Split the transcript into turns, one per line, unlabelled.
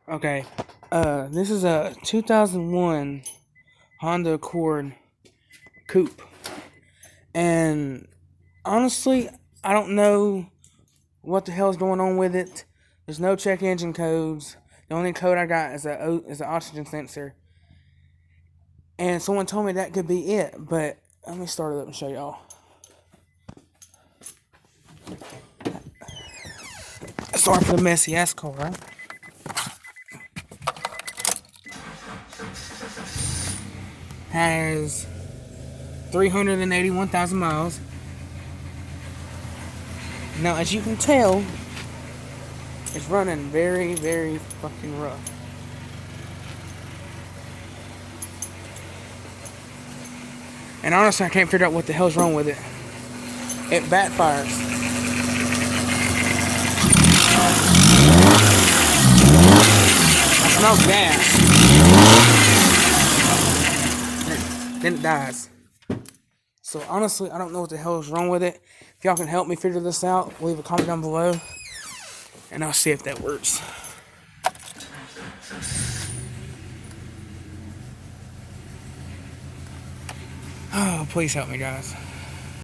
Okay. This is a 2001 Honda Accord Coupe. And honestly, I don't know what the hell's going on with it. There's no check engine codes. The only code I got is an oxygen sensor. And someone told me that could be it, but let me start it up and show y'all. Sorry for the messy ass car, right? Has 381,000 miles. Now, as you can tell, it's running very, very fucking rough. And honestly, I can't figure out what the hell's wrong with it. It backfires. I smell gas. Then it dies. So honestly, I don't know what the hell is wrong with it. If y'all can help me figure this out, leave a comment down below, and I'll see if that works. Oh, please help me, guys.